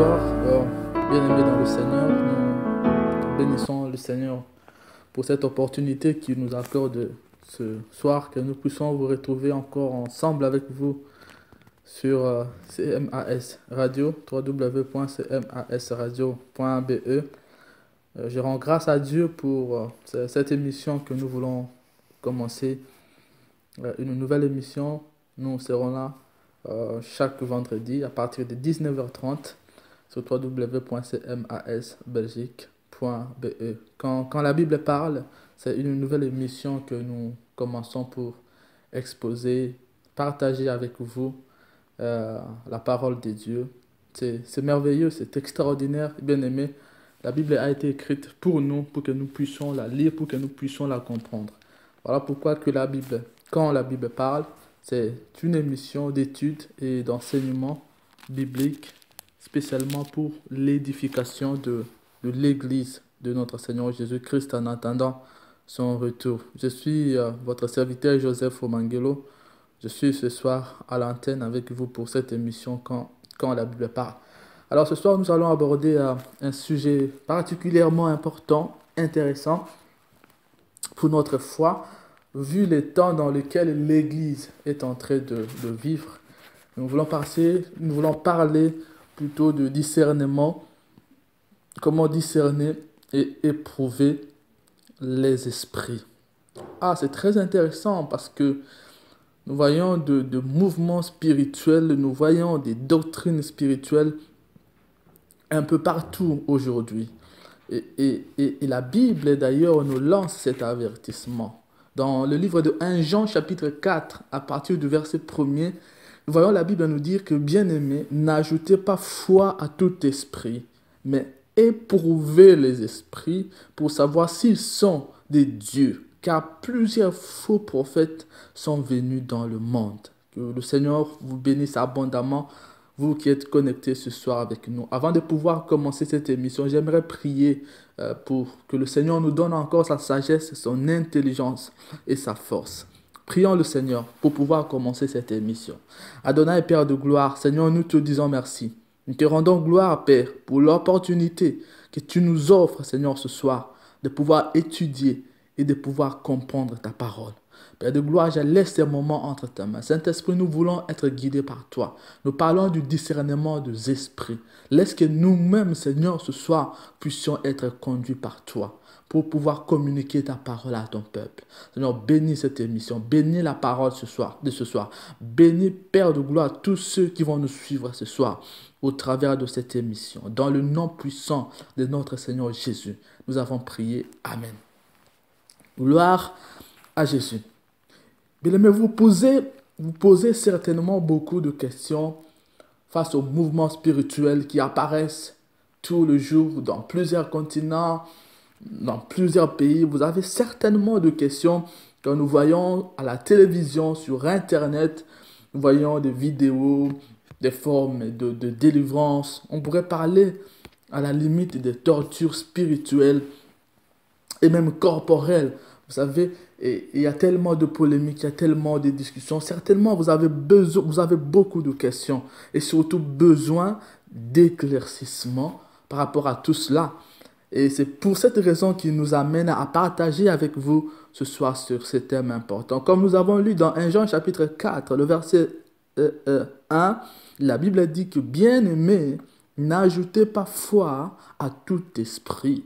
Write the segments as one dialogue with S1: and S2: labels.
S1: soir, bien-aimés dans le Seigneur, nous bénissons le Seigneur pour cette opportunité qu'il nous accorde ce soir, que nous puissions vous retrouver encore ensemble avec vous sur CMAS Radio, www.cmasradio.be. Je rends grâce à Dieu pour cette émission que nous voulons commencer, une nouvelle émission. Nous serons là chaque vendredi à partir de 19h30 sur www.cmasbelgique.be. Quand la Bible parle, c'est une nouvelle émission que nous commençons pour exposer, partager avec vous la parole de Dieu. C'est merveilleux, c'est extraordinaire, bien aimé. La Bible a été écrite pour nous, pour que nous puissions la lire, pour que nous puissions la comprendre. Voilà pourquoi que la Bible, quand la Bible parle, c'est une émission d'études et d'enseignement biblique, spécialement pour l'édification de l'Église de notre Seigneur Jésus-Christ en attendant son retour. Je suis votre serviteur Joseph Omangelo. Je suis ce soir à l'antenne avec vous pour cette émission quand la Bible parle. Alors ce soir, nous allons aborder un sujet particulièrement important, intéressant pour notre foi, vu les temps dans lesquels l'Église est en train de vivre. Nous voulons parler plutôt de discernement, comment discerner et éprouver les esprits. C'est très intéressant parce que nous voyons de mouvements spirituels, nous voyons des doctrines spirituelles un peu partout aujourd'hui. Et la Bible, d'ailleurs, nous lance cet avertissement. Dans le livre de 1 Jean, chapitre 4, à partir du verset 1er, nous voyons la Bible nous dire que, bien-aimés, n'ajoutez pas foi à tout esprit, mais éprouvez les esprits pour savoir s'ils sont des dieux, car plusieurs faux prophètes sont venus dans le monde. Que le Seigneur vous bénisse abondamment, vous qui êtes connectés ce soir avec nous. Avant de pouvoir commencer cette émission, j'aimerais prier pour que le Seigneur nous donne encore sa sagesse, son intelligence et sa force. Prions le Seigneur pour pouvoir commencer cette émission. Adonai, Père de gloire, Seigneur, nous te disons merci. Nous te rendons gloire, Père, pour l'opportunité que tu nous offres, Seigneur, ce soir, de pouvoir étudier et de pouvoir comprendre ta parole. Père de gloire, je laisse ces moments entre ta main. Saint-Esprit, nous voulons être guidés par toi. Nous parlons du discernement des esprits. Laisse que nous-mêmes, Seigneur, ce soir, puissions être conduits par toi pour pouvoir communiquer ta parole à ton peuple. Seigneur, bénis cette émission. Bénis la parole de ce soir. Bénis, Père de gloire, tous ceux qui vont nous suivre ce soir au travers de cette émission. Dans le nom puissant de notre Seigneur Jésus, nous avons prié. Amen. Gloire à Jésus. Bien aimé, vous posez certainement beaucoup de questions face aux mouvements spirituels qui apparaissent tous les jours dans plusieurs continents, dans plusieurs pays. Vous avez certainement de questions que nous voyons à la télévision, sur Internet. Nous voyons des vidéos, des formes de délivrance. On pourrait parler à la limite des tortures spirituelles et même corporelles. Vous savez, il y a tellement de polémiques, il y a tellement de discussions. Certainement, vous avez beaucoup de questions et surtout besoin d'éclaircissement par rapport à tout cela. Et c'est pour cette raison qui nous amène à partager avec vous ce soir sur ce thème important. Comme nous avons lu dans 1 Jean chapitre 4, le verset 1, la Bible dit que bien-aimés, n'ajoutez pas foi à tout esprit,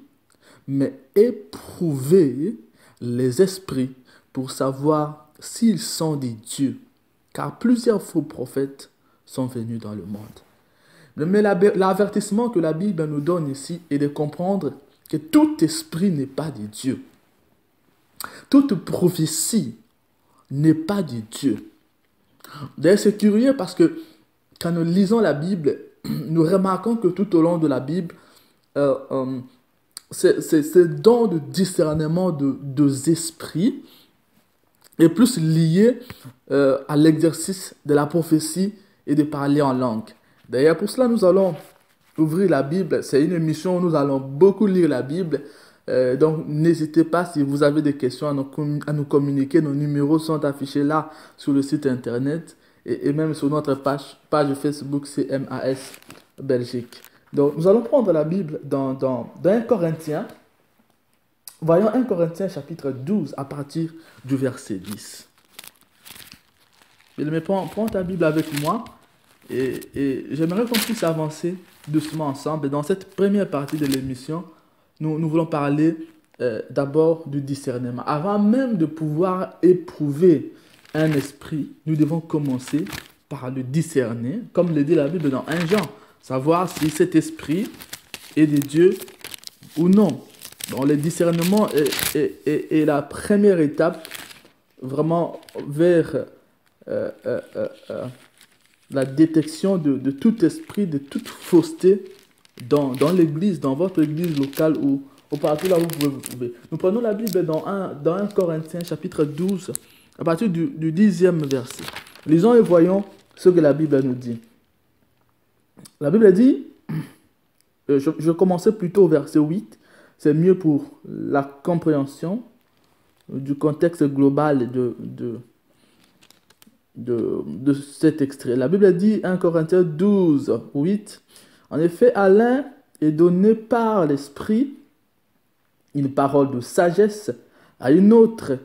S1: mais éprouvez les esprits pour savoir s'ils sont des dieux, car plusieurs faux prophètes sont venus dans le monde. Mais l'avertissement que la Bible nous donne ici est de comprendre que tout esprit n'est pas de Dieu. Toute prophétie n'est pas de Dieu. D'ailleurs, c'est curieux parce que quand nous lisons la Bible, nous remarquons que tout au long de la Bible, ce don de discernement des esprits est plus lié à l'exercice de la prophétie et de parler en langue. D'ailleurs, pour cela, nous allons ouvrir la Bible. C'est une émission où nous allons beaucoup lire la Bible. Donc, n'hésitez pas si vous avez des questions à nous communiquer. Nos numéros sont affichés là sur le site internet et même sur notre page Facebook CMAS Belgique. Donc, nous allons prendre la Bible dans 1 Corinthiens. Voyons 1 Corinthiens chapitre 12 à partir du verset 10. Mais prends ta Bible avec moi et j'aimerais qu'on puisse avancer doucement ensemble. Et dans cette première partie de l'émission, nous voulons parler d'abord du discernement. Avant même de pouvoir éprouver un esprit, nous devons commencer par le discerner, comme le dit la Bible dans 1 Jean, savoir si cet esprit est de Dieu ou non. Donc le discernement est la première étape vraiment vers la détection de tout esprit, de toute fausseté dans l'église, dans votre église locale ou partout là où vous pouvez vous trouver. Nous prenons la Bible dans 1 Corinthiens chapitre 12 à partir du 10e verset. Lisons et voyons ce que la Bible nous dit. La Bible dit, je commençais plutôt au verset 8, c'est mieux pour la compréhension du contexte global de cet extrait. La Bible dit 1 Corinthiens 12, 8, en effet, à l'un est donné par l'Esprit une parole de sagesse, à une autre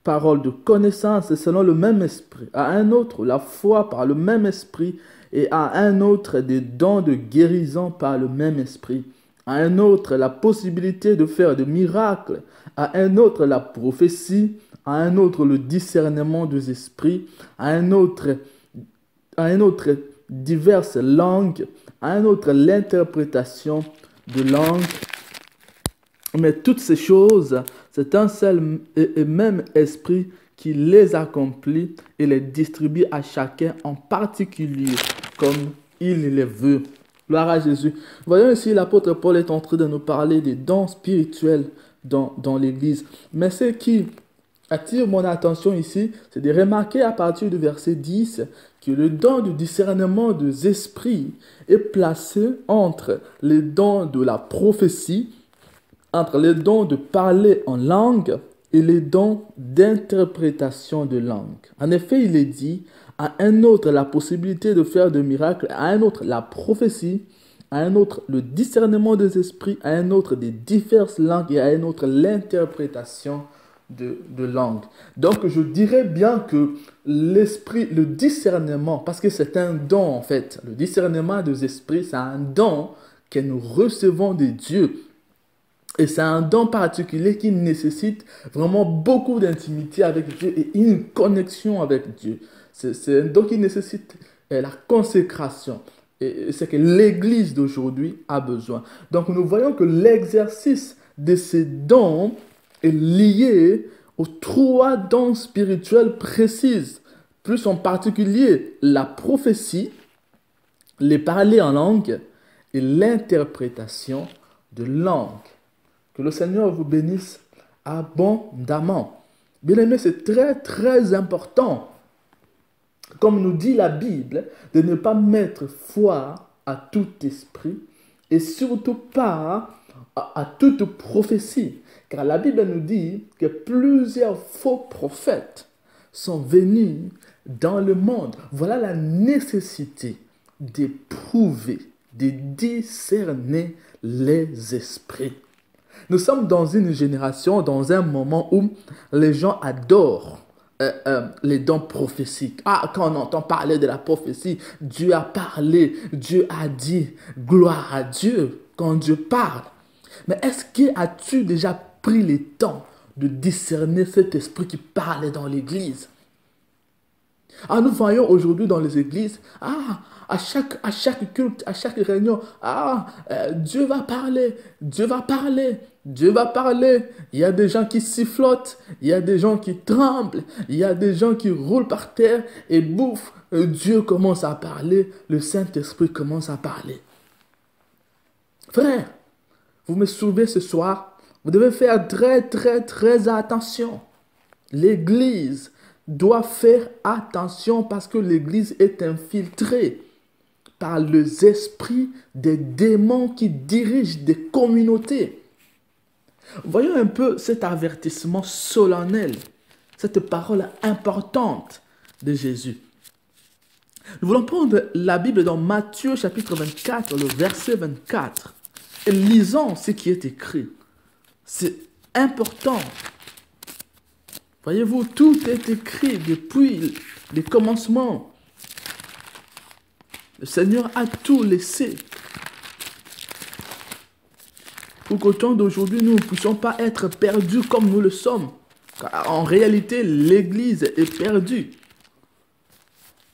S1: parole de connaissance selon le même esprit, à un autre la foi par le même esprit, et à un autre des dons de guérison par le même esprit, à un autre la possibilité de faire des miracles, à un autre la prophétie, à un autre le discernement des esprits, à un autre diverses langues, à un autre l'interprétation de langues. Mais toutes ces choses, c'est un seul et même esprit qui les accomplit et les distribue à chacun en particulier, comme il le veut. Gloire à Jésus. Voyons ici, l'apôtre Paul est en train de nous parler des dons spirituels dans l'Église. Mais ce qui attire mon attention ici, c'est de remarquer à partir du verset 10 que le don du discernement des esprits est placé entre les dons de la prophétie, entre les dons de parler en langue et les dons d'interprétation de langue. En effet, il est dit, à un autre la possibilité de faire des miracles, à un autre la prophétie, à un autre le discernement des esprits, à un autre des diverses langues et à un autre l'interprétation de langue. Donc je dirais bien que l'esprit, le discernement, parce que c'est un don en fait, le discernement des esprits, c'est un don que nous recevons de Dieu. Et c'est un don particulier qui nécessite vraiment beaucoup d'intimité avec Dieu et une connexion avec Dieu. C'est un don qui nécessite la consécration. Et c'est que l'Église d'aujourd'hui a besoin. Donc nous voyons que l'exercice de ces dons est lié aux 3 dons spirituels précis. Plus en particulier la prophétie, les parler en langue et l'interprétation de langue. Que le Seigneur vous bénisse abondamment. Bien-aimés, c'est très très important, comme nous dit la Bible, de ne pas mettre foi à tout esprit et surtout pas à toute prophétie. Car la Bible nous dit que plusieurs faux prophètes sont venus dans le monde. Voilà la nécessité d'éprouver, de discerner les esprits. Nous sommes dans une génération, dans un moment où les gens adorent les dons prophétiques. Ah, quand on entend parler de la prophétie, Dieu a parlé, Dieu a dit, gloire à Dieu quand Dieu parle. Mais est-ce que as-tu déjà pris le temps de discerner cet esprit qui parle dans l'église? Ah, nous voyons aujourd'hui dans les églises, à chaque culte, à chaque réunion, Dieu va parler, Dieu va parler, Dieu va parler. Il y a des gens qui sifflotent, il y a des gens qui tremblent, il y a des gens qui roulent par terre et bouf, Dieu commence à parler, le Saint-Esprit commence à parler. Frère, vous me suivez ce soir, vous devez faire très très très attention. L'église doit faire attention parce que l'église est infiltrée par les esprits des démons qui dirigent des communautés. Voyons un peu cet avertissement solennel, cette parole importante de Jésus. Nous voulons prendre la Bible dans Matthieu chapitre 24, le verset 24. Et lisons ce qui est écrit. C'est important. Voyez-vous, tout est écrit depuis les commencements. Le Seigneur a tout laissé. Pour qu'au temps d'aujourd'hui, nous ne puissions pas être perdus comme nous le sommes. Car en réalité, l'Église est perdue.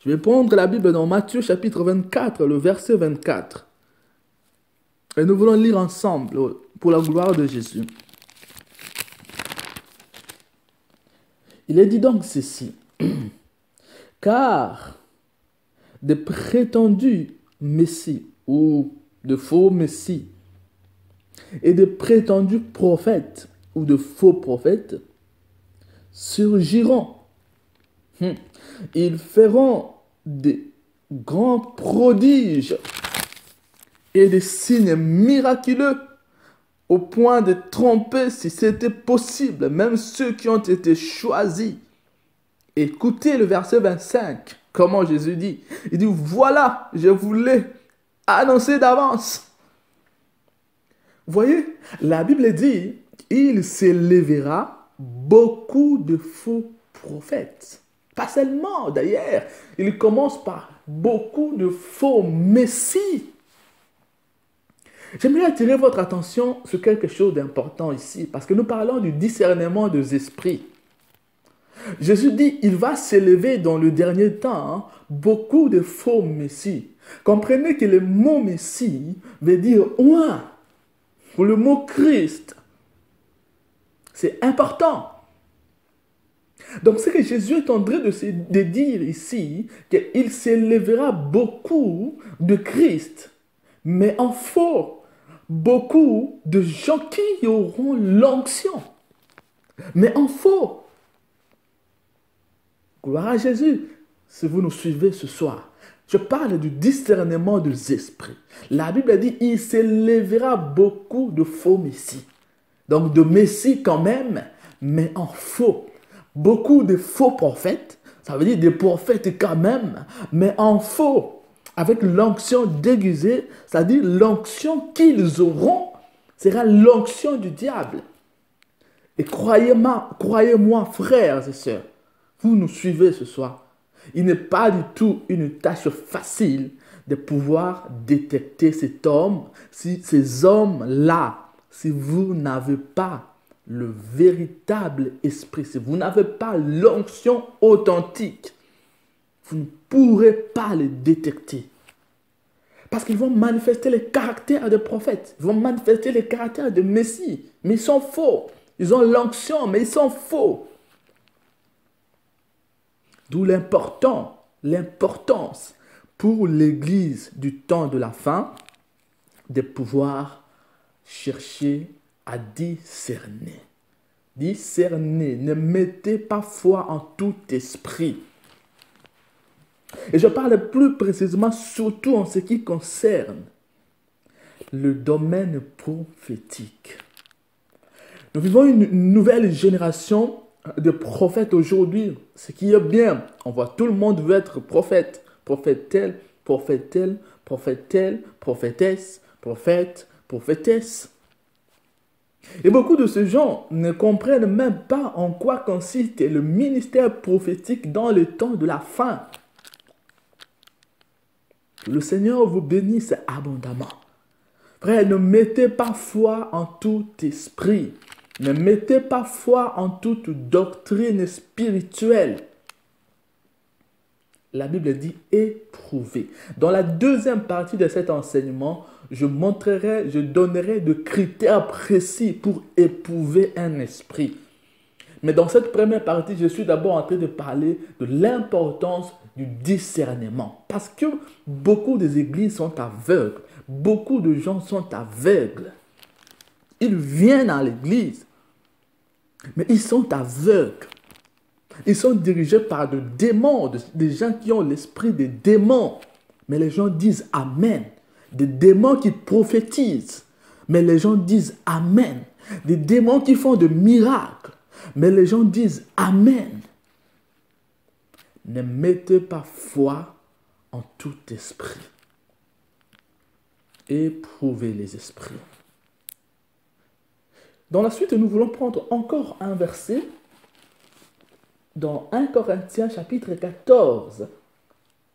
S1: Je vais prendre la Bible dans Matthieu chapitre 24, le verset 24. Et nous voulons lire ensemble pour la gloire de Jésus. Il est dit donc ceci. Car des prétendus messies ou de faux messies et de prétendus prophètes ou de faux prophètes surgiront. Ils feront des grands prodiges et des signes miraculeux au point de tromper, si c'était possible, même ceux qui ont été choisis. Écoutez le verset 25, comment Jésus dit. Il dit, voilà, je vous l'ai annoncé d'avance. Voyez, la Bible dit, il s'élèvera beaucoup de faux prophètes. Pas seulement, d'ailleurs, il commence par beaucoup de faux messies. J'aimerais attirer votre attention sur quelque chose d'important ici, parce que nous parlons du discernement des esprits. Jésus dit, il va s'élever dans le dernier temps beaucoup de faux messies. Comprenez que le mot messie veut dire oint, pour le mot Christ. C'est important. Donc, ce que Jésus est en train de dire ici, qu'il s'élèvera beaucoup de Christ, mais en faux. Beaucoup de gens qui auront l'onction, mais en faux. Gloire à Jésus, si vous nous suivez ce soir. Je parle du discernement des esprits. La Bible dit, il s'élèvera beaucoup de faux messies. Donc de messies quand même, mais en faux. Beaucoup de faux prophètes, ça veut dire des prophètes quand même, mais en faux. Avec l'onction déguisée, c'est-à-dire l'onction qu'ils auront, sera l'onction du diable. Et croyez-moi, frères et sœurs, vous nous suivez ce soir. Il n'est pas du tout une tâche facile de pouvoir détecter cet homme, ces hommes-là, si vous n'avez pas le véritable esprit, si vous n'avez pas l'onction authentique, vous ne pourrez pas les détecter. Parce qu'ils vont manifester les caractères des prophètes. Ils vont manifester les caractères de Messie. Mais ils sont faux. Ils ont l'onction, mais ils sont faux. D'où l'importance pour l'Église du temps de la fin de pouvoir chercher à discerner. Discerner. Ne mettez pas foi en tout esprit. Et je parle plus précisément surtout en ce qui concerne le domaine prophétique. Nous vivons une nouvelle génération de prophètes aujourd'hui, ce qui est bien. On voit tout le monde veut être prophète. Prophète tel, prophète tel, prophète tel, prophétesse, prophète, prophétesse. Et beaucoup de ces gens ne comprennent même pas en quoi consiste le ministère prophétique dans le temps de la fin. Le Seigneur vous bénisse abondamment. Frère, ne mettez pas foi en tout esprit. Ne mettez pas foi en toute doctrine spirituelle. La Bible dit éprouver. Dans la deuxième partie de cet enseignement, je donnerai de critères précis pour éprouver un esprit. Mais dans cette première partie, je suis d'abord en train de parler de l'importance du discernement. Parce que beaucoup des églises sont aveugles. Beaucoup de gens sont aveugles. Ils viennent à l'église, mais ils sont aveugles. Ils sont dirigés par des démons, des gens qui ont l'esprit des démons. Mais les gens disent Amen. Des démons qui prophétisent, mais les gens disent Amen. Des démons qui font de miracles, mais les gens disent Amen. Ne mettez pas foi en tout esprit. Éprouvez les esprits. Dans la suite, nous voulons prendre encore un verset dans 1 Corinthiens chapitre 14.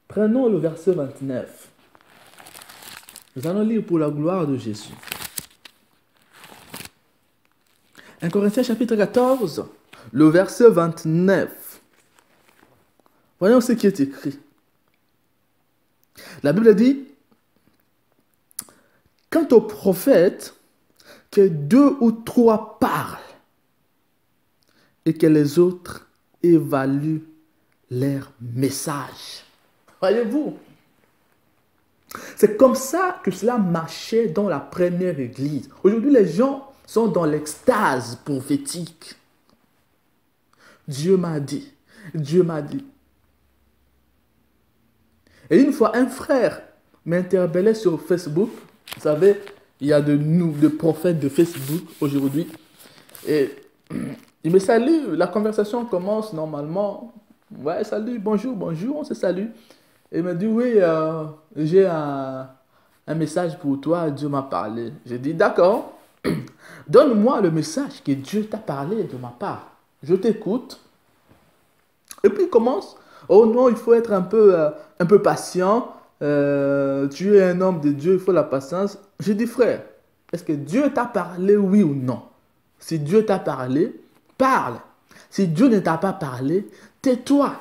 S1: Prenons le verset 29. Nous allons lire pour la gloire de Jésus. 1 Corinthiens chapitre 14, le verset 29. Voyons ce qui est écrit. La Bible dit, « Quant au prophète, que 2 ou 3 parlent et que les autres évaluent leur message. » Voyez-vous, c'est comme ça que cela marchait dans la première église. Aujourd'hui, les gens sont dans l'extase prophétique. Dieu m'a dit, Dieu m'a dit. Et une fois, un frère m'interpellait sur Facebook. Vous savez, il y a de prophètes de Facebook aujourd'hui. Et il me salue. La conversation commence normalement. Ouais, salut, bonjour, bonjour, on se salue. Et il me dit, oui, j'ai un message pour toi, Dieu m'a parlé. J'ai dit, d'accord, donne-moi le message que Dieu t'a parlé de ma part. Je t'écoute. Et puis il commence, oh non, il faut être un peu patient. Tu es un homme de Dieu, il faut la patience. Je dis, frère, est-ce que Dieu t'a parlé, oui ou non? Si Dieu t'a parlé, parle. Si Dieu ne t'a pas parlé, tais-toi.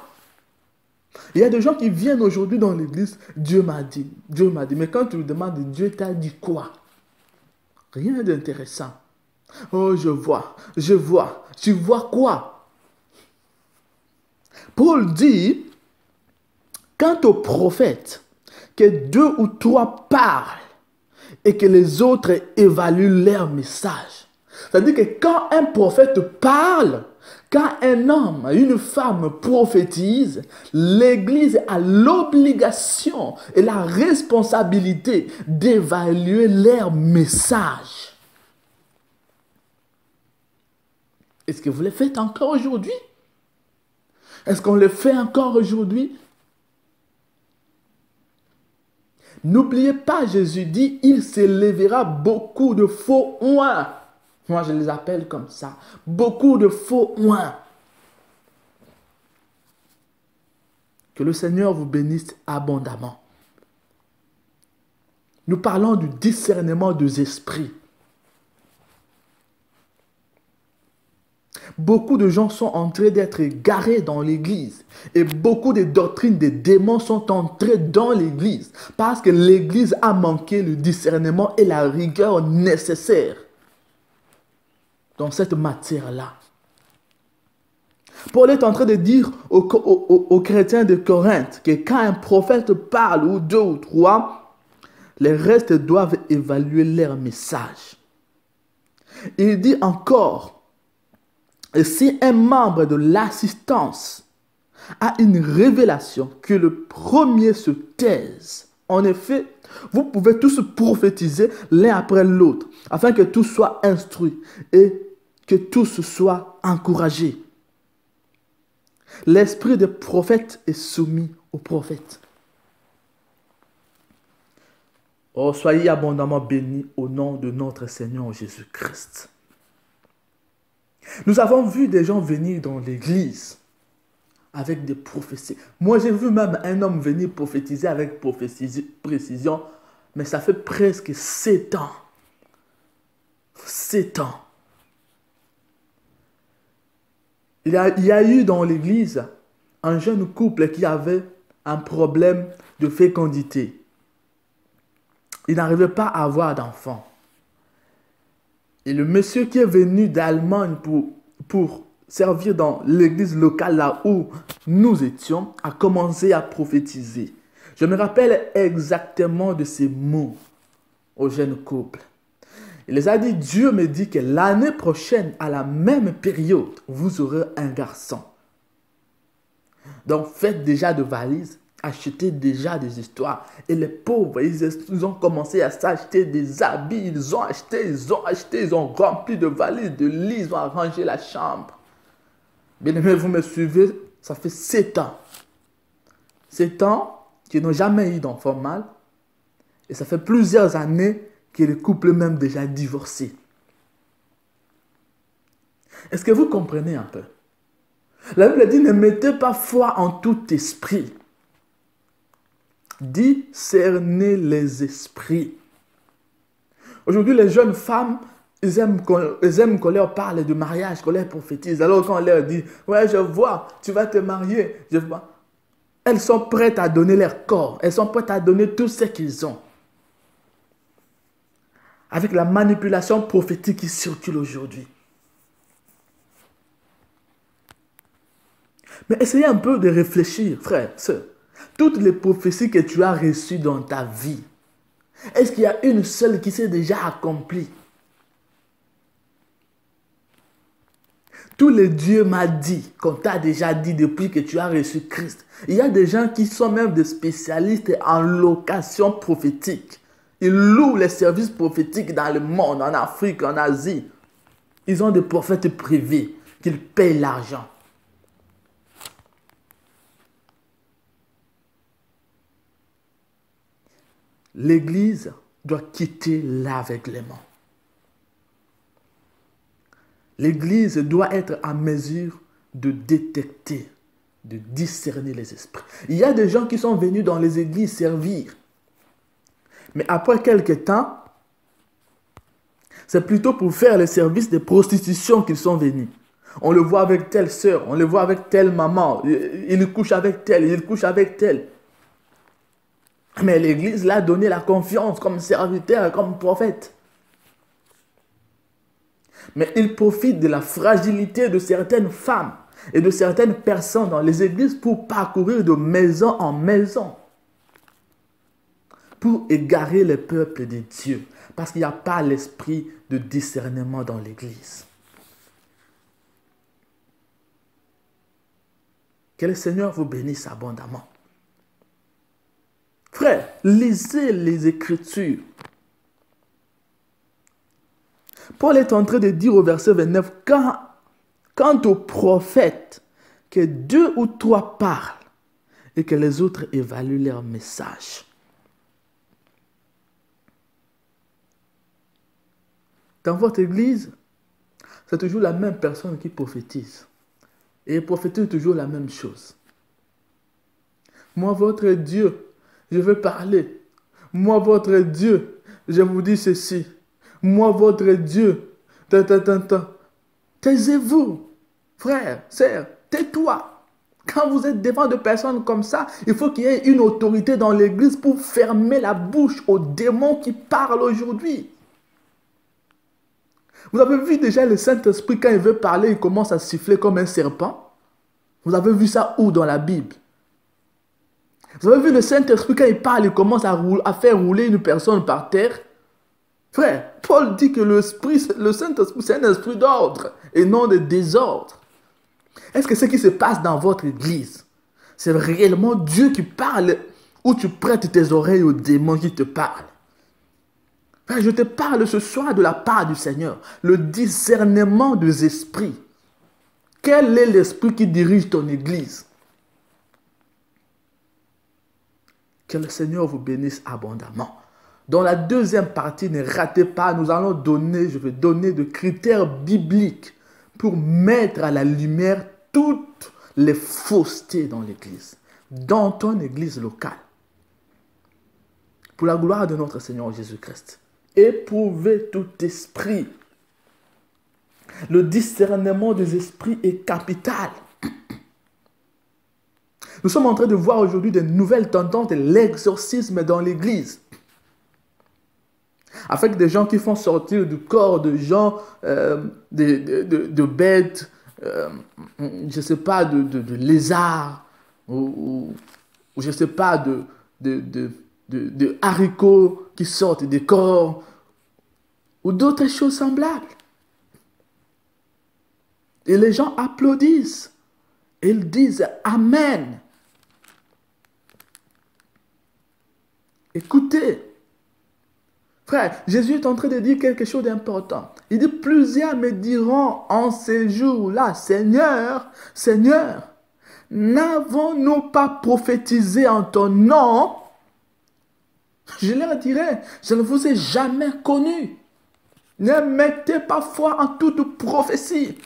S1: Il y a des gens qui viennent aujourd'hui dans l'église, Dieu m'a dit, Dieu m'a dit. Mais quand tu lui demandes, Dieu t'a dit quoi? Rien d'intéressant. Oh, je vois. Tu vois quoi? Paul dit, quant au prophète, que 2 ou 3 parlent et que les autres évaluent leur message. C'est-à-dire que quand un prophète parle, quand un homme, une femme prophétise, l'Église a l'obligation et la responsabilité d'évaluer leur message. Est-ce que vous le faites encore aujourd'hui? Est-ce qu'on le fait encore aujourd'hui? N'oubliez pas, Jésus dit, il s'élèvera beaucoup de faux oints. Moi, je les appelle comme ça. Beaucoup de faux oints. Que le Seigneur vous bénisse abondamment. Nous parlons du discernement des esprits. Beaucoup de gens sont en train d'être égarés dans l'église. Et beaucoup de doctrines des démons sont entrées dans l'église. Parce que l'église a manqué le discernement et la rigueur nécessaire dans cette matière-là. Paul est en train de dire aux chrétiens de Corinthe que quand un prophète parle, ou 2 ou 3, les restes doivent évaluer leur message. Il dit encore, et si un membre de l'assistance a une révélation, que le premier se taise. En effet, vous pouvez tous prophétiser l'un après l'autre, afin que tous soient instruits et que tous soient encouragés. L'esprit des prophètes est soumis aux prophètes. Oh, soyez abondamment bénis au nom de notre Seigneur Jésus-Christ. Nous avons vu des gens venir dans l'église avec des prophéties. Moi, j'ai vu même un homme venir prophétiser avec précision, mais ça fait presque 7 ans. 7 ans. Il y a eu dans l'église un jeune couple qui avait un problème de fécondité. Il n'arrivait pas à avoir d'enfant. Et le monsieur qui est venu d'Allemagne pour servir dans l'église locale là où nous étions a commencé à prophétiser. Je me rappelle exactement de ces mots au jeune couple. Il les a dit, Dieu me dit que l'année prochaine, à la même période, vous aurez un garçon. Donc faites déjà de valises, achetez déjà des histoires. Et les pauvres, ils ont commencé à s'acheter des habits, ils ont acheté, ils ont rempli de valises, de lits, ils ont arrangé la chambre. Bien aimé, vous me suivez, ça fait 7 ans. 7 ans qui n'ont jamais eu d'enfant mâle. Et ça fait plusieurs années que le couple même déjà divorcé. Est-ce que vous comprenez un peu? La Bible dit, ne mettez pas foi en tout esprit. Discernez les esprits. Aujourd'hui, les jeunes femmes, ils aiment qu'on leur parle de mariage, qu'on leur prophétise. Alors quand on leur dit, ouais, je vois, tu vas te marier, je vois. Elles sont prêtes à donner leur corps. Elles sont prêtes à donner tout ce qu'ils ont. Avec la manipulation prophétique qui circule aujourd'hui. Mais essayez un peu de réfléchir, frère, sœur. Toutes les prophéties que tu as reçues dans ta vie, est-ce qu'il y a une seule qui s'est déjà accomplie? Tous les dieux m'ont dit, qu'on t'a déjà dit depuis que tu as reçu Christ. Il y a des gens qui sont même des spécialistes en location prophétique. Ils louent les services prophétiques dans le monde, en Afrique, en Asie. Ils ont des prophètes privés qu'ils payent l'argent. L'Église doit quitter l'aveuglement. L'Église doit être en mesure de détecter, de discerner les esprits. Il y a des gens qui sont venus dans les églises servir. Mais après quelques temps, c'est plutôt pour faire le service de prostitution qu'ils sont venus. On le voit avec telle sœur, on le voit avec telle maman, il couche avec telle, il couche avec telle. Mais l'Église l'a donné la confiance comme serviteur, comme prophète. Mais il profite de la fragilité de certaines femmes et de certaines personnes dans les églises pour parcourir de maison en maison. Pour égarer le peuple de Dieu. Parce qu'il n'y a pas l'esprit de discernement dans l'église. Que le Seigneur vous bénisse abondamment. Frère, lisez les Écritures. Paul est en train de dire au verset 29, quant au prophète, que 2 ou 3 parlent et que les autres évaluent leur message. Dans votre église, c'est toujours la même personne qui prophétise. Et il prophétise toujours la même chose. Moi, votre Dieu, je veux parler. Moi, votre Dieu, je vous dis ceci. Moi, votre Dieu, taisez-vous, frère, sœur, tais-toi. Quand vous êtes devant de personnes comme ça, il faut qu'il y ait une autorité dans l'église pour fermer la bouche aux démons qui parlent aujourd'hui. Vous avez vu déjà le Saint-Esprit, quand il veut parler, il commence à siffler comme un serpent. Vous avez vu ça où dans la Bible? Vous avez vu le Saint-Esprit, quand il parle, il commence à faire rouler une personne par terre. Frère, Paul dit que le Saint-Esprit, c'est un esprit d'ordre et non de désordre. Est-ce que ce qui se passe dans votre église, c'est réellement Dieu qui parle ou tu prêtes tes oreilles aux démons qui te parlent? Frère, je te parle ce soir de la part du Seigneur. Le discernement des esprits. Quel est l'esprit qui dirige ton église? Que le Seigneur vous bénisse abondamment. Dans la deuxième partie, ne ratez pas, je vais donner des critères bibliques pour mettre à la lumière toutes les faussetés dans l'église, dans ton église locale. Pour la gloire de notre Seigneur Jésus-Christ. Éprouvez tout esprit. Le discernement des esprits est capital. Nous sommes en train de voir aujourd'hui de nouvelles tendances de l'exorcisme dans l'église. Avec des gens qui font sortir du corps de gens, de bêtes, je ne sais pas, de lézards, ou je ne sais pas, de haricots qui sortent des corps, ou d'autres choses semblables. Et les gens applaudissent. Ils disent Amen. Écoutez, frère, Jésus est en train de dire quelque chose d'important. Il dit, plusieurs me diront en ces jours-là, Seigneur, Seigneur, n'avons-nous pas prophétisé en ton nom? Je leur dirai, je ne vous ai jamais connu. Ne mettez pas foi en toute prophétie.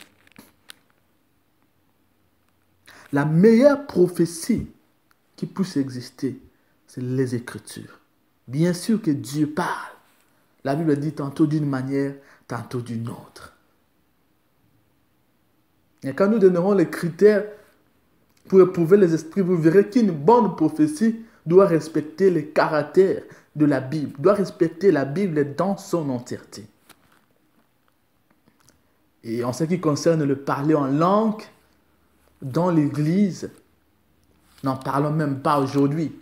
S1: La meilleure prophétie qui puisse exister, c'est les Écritures. Bien sûr que Dieu parle. La Bible dit tantôt d'une manière, tantôt d'une autre. Et quand nous donnerons les critères pour éprouver les esprits, vous verrez qu'une bonne prophétie doit respecter les caractères de la Bible, doit respecter la Bible dans son entièreté. Et en ce qui concerne le parler en langue, dans l'Église, n'en parlons même pas aujourd'hui.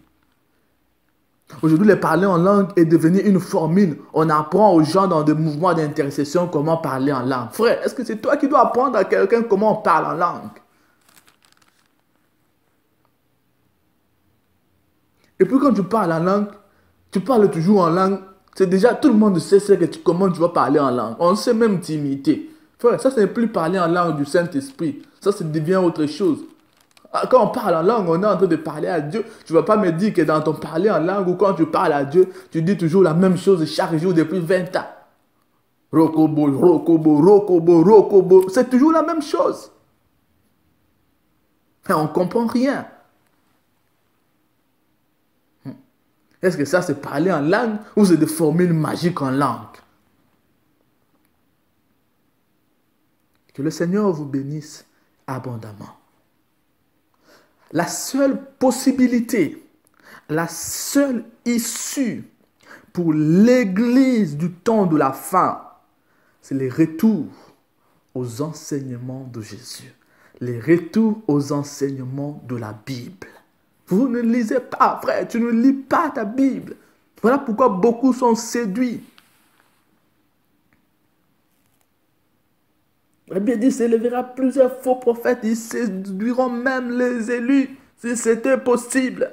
S1: Aujourd'hui, le parler en langue est devenu une formule. On apprend aux gens dans des mouvements d'intercession comment parler en langue. Frère, est-ce que c'est toi qui dois apprendre à quelqu'un comment on parle en langue? Et puis quand tu parles en langue, tu parles toujours en langue. C'est déjà, tout le monde sait comment tu vas parler en langue. On sait même t'imiter. Frère, ça, ce n'est plus parler en langue du Saint-Esprit. Ça devient autre chose. Quand on parle en langue, on est en train de parler à Dieu. Tu ne vas pas me dire que dans ton parler en langue ou quand tu parles à Dieu, tu dis toujours la même chose chaque jour depuis 20 ans. Rokobo, rokobo, rokobo, rokobo. C'est toujours la même chose. Et on ne comprend rien. Est-ce que ça, c'est parler en langue ou c'est des formules magiques en langue? Que le Seigneur vous bénisse abondamment. La seule possibilité, la seule issue pour l'Église du temps de la fin, c'est les retours aux enseignements de Jésus. Les retours aux enseignements de la Bible. Vous ne lisez pas, frère, tu ne lis pas ta Bible. Voilà pourquoi beaucoup sont séduits. La Bible dit, s'élèvera plusieurs faux prophètes, ils séduiront même les élus, si c'était possible.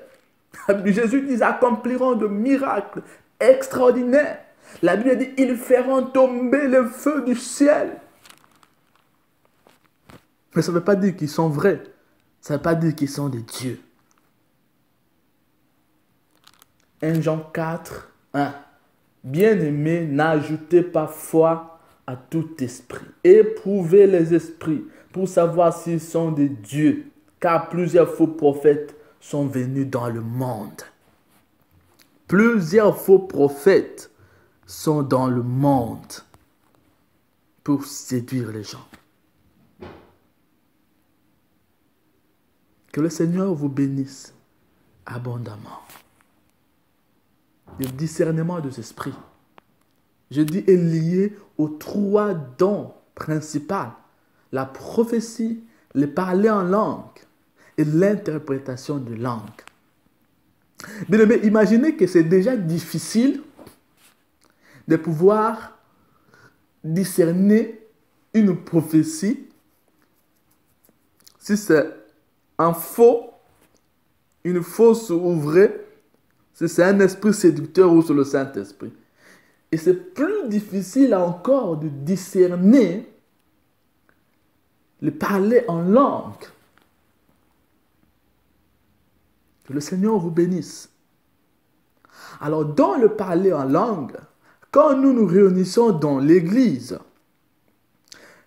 S1: Jésus dit, ils accompliront de miracles extraordinaires. La Bible dit, ils feront tomber le feu du ciel. Mais ça ne veut pas dire qu'ils sont vrais. Ça ne veut pas dire qu'ils sont des dieux. 1 Jean 4, 1. Bien-aimés, n'ajoutez pas foi à tout esprit. Éprouvez les esprits pour savoir s'ils sont des dieux, car plusieurs faux prophètes sont venus dans le monde. Plusieurs faux prophètes sont dans le monde pour séduire les gens. Que le Seigneur vous bénisse abondamment. Le discernement des esprits, je dis, est lié aux 3 dons principaux. La prophétie, le parler en langue et l'interprétation de langue. Bien aimé, imaginez que c'est déjà difficile de pouvoir discerner une prophétie si c'est un faux, une fausse ou vraie, si c'est un esprit séducteur ou c'est le Saint-Esprit. Et c'est plus difficile encore de discerner le parler en langue. Que le Seigneur vous bénisse. Alors, dans le parler en langue, quand nous nous réunissons dans l'église,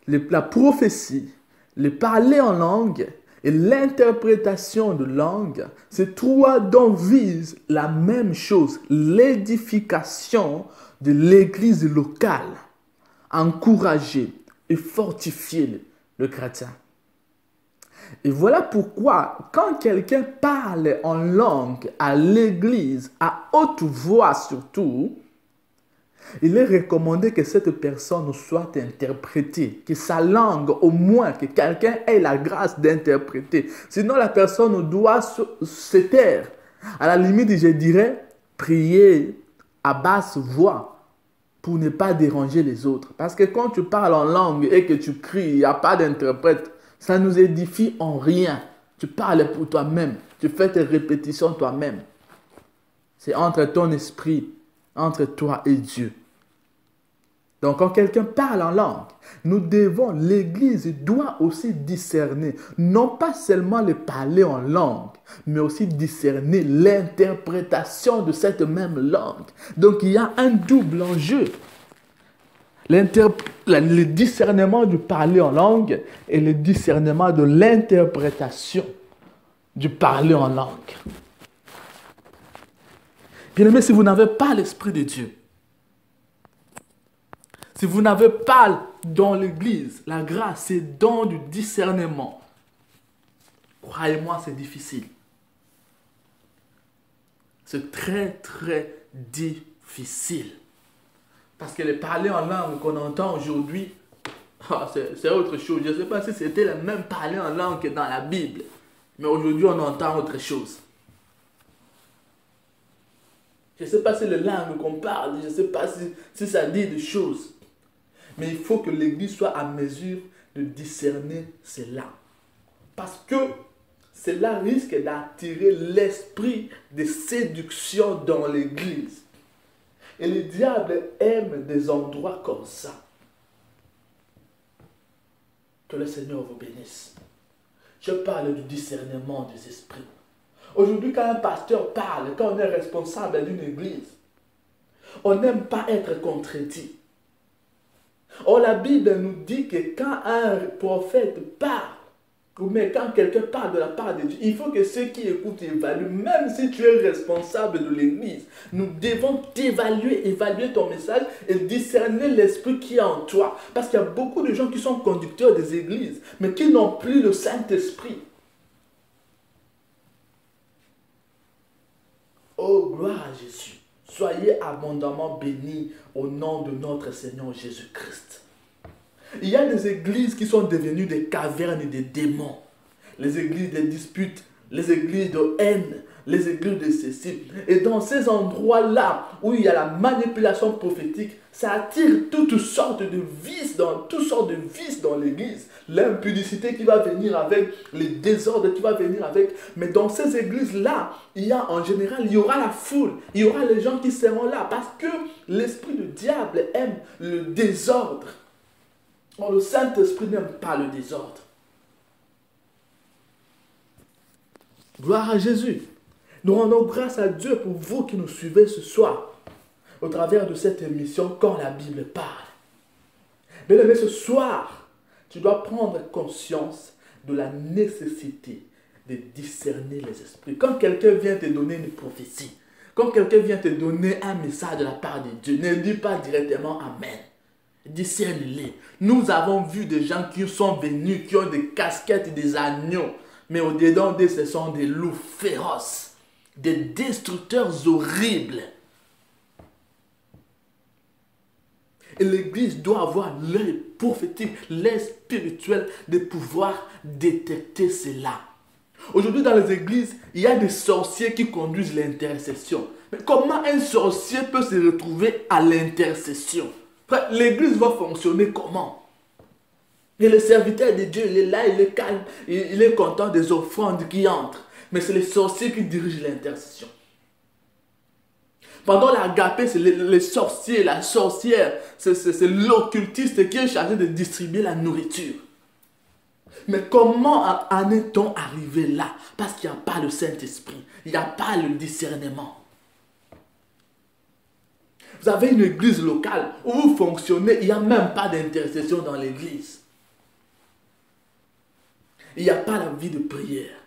S1: la prophétie, le parler en langue et l'interprétation de langue, ces 3 dons visent la même chose, l'édification de l'église locale, encourager et fortifier le chrétien. Et voilà pourquoi, quand quelqu'un parle en langue à l'église, à haute voix surtout, il est recommandé que cette personne soit interprétée, que sa langue, au moins, que quelqu'un ait la grâce d'interpréter. Sinon, la personne doit se taire. À la limite, je dirais, prier à basse voix pour ne pas déranger les autres. Parce que quand tu parles en langue et que tu cries, il n'y a pas d'interprète, ça ne nous édifie en rien. Tu parles pour toi-même. Tu fais tes répétitions toi-même. C'est entre ton esprit, entre toi et Dieu. Donc, quand quelqu'un parle en langue, l'Église doit aussi discerner, non pas seulement le parler en langue, mais aussi discerner l'interprétation de cette même langue. Donc, il y a un double enjeu. Le discernement du parler en langue et le discernement de l'interprétation du parler en langue. Bien aimé, si vous n'avez pas l'Esprit de Dieu, si vous n'avez pas dans l'Église la grâce et don du discernement, croyez-moi, c'est difficile. C'est très, très difficile. Parce que le parler en langue qu'on entend aujourd'hui, c'est autre chose. Je ne sais pas si c'était le même parler en langue que dans la Bible. Mais aujourd'hui, on entend autre chose. Je ne sais pas si les langues qu'on parle, je ne sais pas si ça dit des choses. Mais il faut que l'Église soit à mesure de discerner cela. Parce que cela risque d'attirer l'esprit de séduction dans l'Église. Et le diable aime des endroits comme ça. Que le Seigneur vous bénisse. Je parle du discernement des esprits. Aujourd'hui, quand un pasteur parle, quand on est responsable d'une église, on n'aime pas être contredit. Or, la Bible nous dit que quand un prophète parle, ou même quand quelqu'un parle de la part de Dieu, il faut que ceux qui écoutent évaluent. Même si tu es responsable de l'église, nous devons évaluer ton message et discerner l'esprit qui est en toi. Parce qu'il y a beaucoup de gens qui sont conducteurs des églises, mais qui n'ont plus le Saint-Esprit. Oh, gloire à Jésus. Soyez abondamment bénis au nom de notre Seigneur Jésus-Christ. Il y a des églises qui sont devenues des cavernes des démons. Les églises de disputes, les églises de haine, les églises de ceci. Et dans ces endroits-là où il y a la manipulation prophétique, ça attire toutes sortes de vices dans l'église. L'impudicité qui va venir avec, les désordres qui va venir avec. Mais dans ces églises-là, en général, il y aura la foule, il y aura les gens qui seront là parce que l'esprit du diable aime le désordre. Or, le Saint-Esprit n'aime pas le désordre. Gloire à Jésus. Nous rendons grâce à Dieu pour vous qui nous suivez ce soir au travers de cette émission quand la Bible parle. Bien-aimé, ce soir, tu dois prendre conscience de la nécessité de discerner les esprits. Quand quelqu'un vient te donner une prophétie, quand quelqu'un vient te donner un message de la part de Dieu, ne dis pas directement Amen. Discerne-les. Nous avons vu des gens qui sont venus, qui ont des casquettes et des agneaux, mais au-dedans d'eux, ce sont des loups féroces, des destructeurs horribles. Et l'Église doit avoir l'œil prophétique, l'œil spirituel de pouvoir détecter cela. Aujourd'hui, dans les églises, il y a des sorciers qui conduisent l'intercession. Mais comment un sorcier peut se retrouver à l'intercession? L'église va fonctionner comment? Et le serviteur de Dieu, il est là, il est calme, il est content des offrandes qui entrent. Mais c'est les sorciers qui dirigent l'intercession. Pendant l'agapé, c'est les sorciers, la sorcière, c'est l'occultiste qui est chargé de distribuer la nourriture. Mais comment en est-on arrivé là? Parce qu'il n'y a pas le Saint-Esprit, il n'y a pas le discernement. Vous avez une église locale où vous fonctionnez, il n'y a même pas d'intercession dans l'église. Il n'y a pas la vie de prière.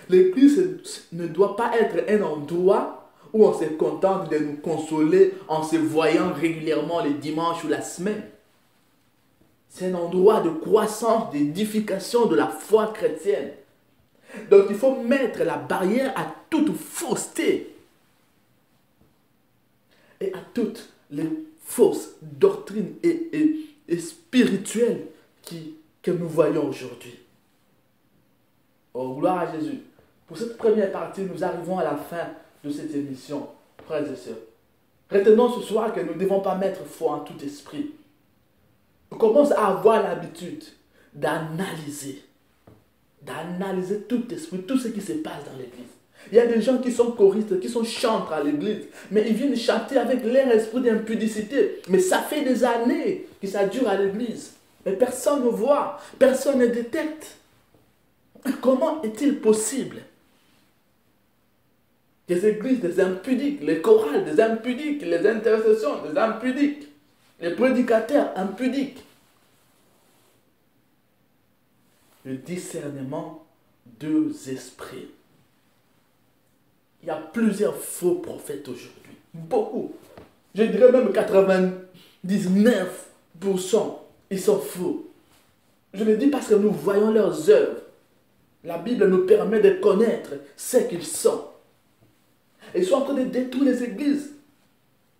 S1: L'église ne doit pas être un endroit où on se contente de nous consoler en se voyant régulièrement les dimanches ou la semaine. C'est un endroit de croissance, d'édification de la foi chrétienne. Donc il faut mettre la barrière à toute fausseté et à toutes les fausses doctrines et spirituelles que nous voyons aujourd'hui. Oh, gloire à Jésus. Pour cette première partie, nous arrivons à la fin de cette émission, frères et sœurs. Retenons ce soir que nous ne devons pas mettre foi en tout esprit. On commence à avoir l'habitude d'analyser. d'analyser tout esprit, tout ce qui se passe dans l'église. Il y a des gens qui sont choristes, qui sont chantres à l'église, mais ils viennent chanter avec leur esprit d'impudicité. Mais ça fait des années que ça dure à l'église. Mais personne ne voit, personne ne détecte. Comment est-il possible? Des églises des impudiques, les chorales des impudiques, les intercessions des impudiques, les prédicateurs impudiques. Le discernement deux esprits. Il y a plusieurs faux prophètes aujourd'hui. Beaucoup. Je dirais même 99%. Ils sont faux. Je le dis parce que nous voyons leurs œuvres. La Bible nous permet de connaître ce qu'ils sont. Ils sont en train de détruire les églises.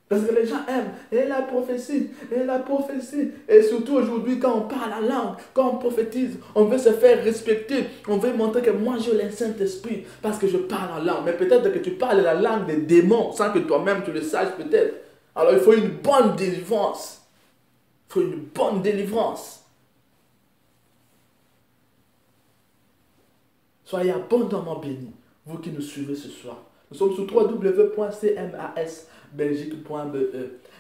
S1: Parce que les gens aiment. Et la prophétie. Et la prophétie. Et surtout aujourd'hui, quand on parle la langue, quand on prophétise, on veut se faire respecter. On veut montrer que moi, j'ai le Saint-Esprit. Parce que je parle en langue. Mais peut-être que tu parles la langue des démons sans que toi-même tu le saches peut-être. Alors il faut une bonne délivrance. Il faut une bonne délivrance. Soyez abondamment bénis, vous qui nous suivez ce soir. Nous sommes sur www.cmasbelgique.be.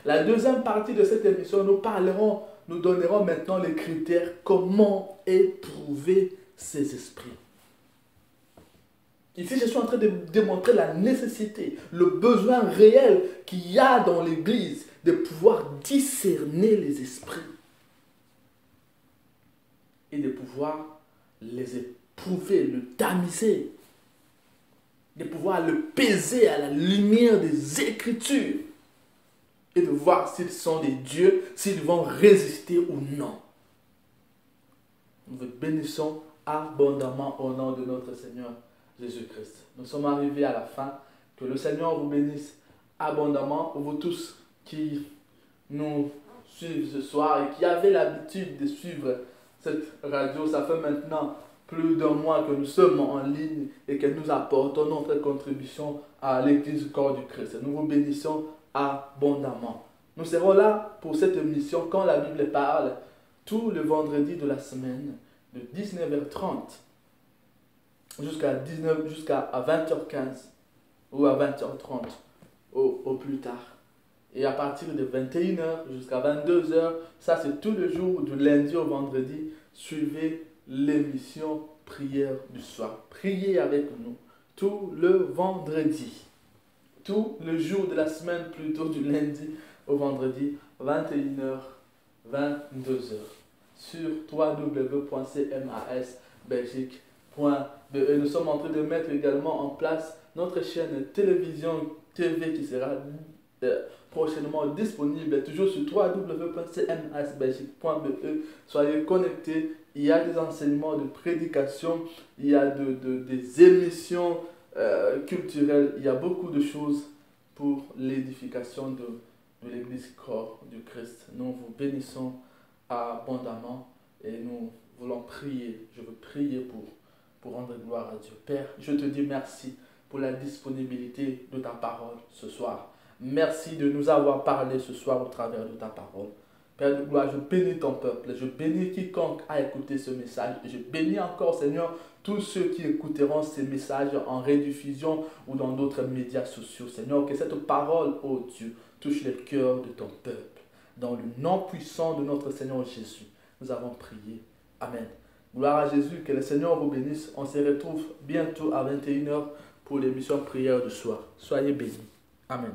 S1: La deuxième partie de cette émission, nous donnerons maintenant les critères comment éprouver ces esprits. Ici, je suis en train de démontrer la nécessité, le besoin réel qu'il y a dans l'Église de pouvoir discerner les esprits et de pouvoir les éprouver, le tamiser, de pouvoir le peser à la lumière des Écritures et de voir s'ils sont des dieux, s'ils vont résister ou non. Nous vous bénissons abondamment au nom de notre Seigneur Jésus-Christ. Nous sommes arrivés à la fin. Que le Seigneur vous bénisse abondamment. Pour vous tous qui nous suivent ce soir et qui avaient l'habitude de suivre cette radio, ça fait maintenant plus d'un mois que nous sommes en ligne et que nous apportons notre contribution à l'Église du corps du Christ. Nous vous bénissons abondamment. Nous serons là pour cette émission quand la Bible parle, tous les vendredis de la semaine, de 19h30 jusqu'à 20h15 ou à 20h30 au plus tard. Et à partir de 21h jusqu'à 22h, ça c'est tous les jours du lundi au vendredi, suivez l'émission Prière du soir. Priez avec nous tout le vendredi. Tout le jour de la semaine, plutôt du lundi au vendredi, 21h, 22h. Sur www.cmasbelgique.be. Nous sommes en train de mettre également en place notre chaîne télévision TV qui sera prochainement disponible, toujours sur www.cmasbelgique.be. Soyez connectés. Il y a des enseignements de prédication, il y a des émissions culturelles, il y a beaucoup de choses pour l'édification de l'Église corps du Christ. Nous vous bénissons abondamment et nous voulons prier. Je veux prier pour rendre gloire à Dieu. Père, je te dis merci pour la disponibilité de ta parole ce soir. Merci de nous avoir parlé ce soir au travers de ta parole. Père de gloire, je bénis ton peuple, je bénis quiconque a écouté ce message. Je bénis encore, Seigneur, tous ceux qui écouteront ces messages en rediffusion ou dans d'autres médias sociaux. Seigneur, que cette parole, ô Dieu, touche les cœurs de ton peuple. Dans le nom puissant de notre Seigneur Jésus, nous avons prié. Amen. Gloire à Jésus, que le Seigneur vous bénisse. On se retrouve bientôt à 21h pour l'émission Prière du soir. Soyez bénis. Amen.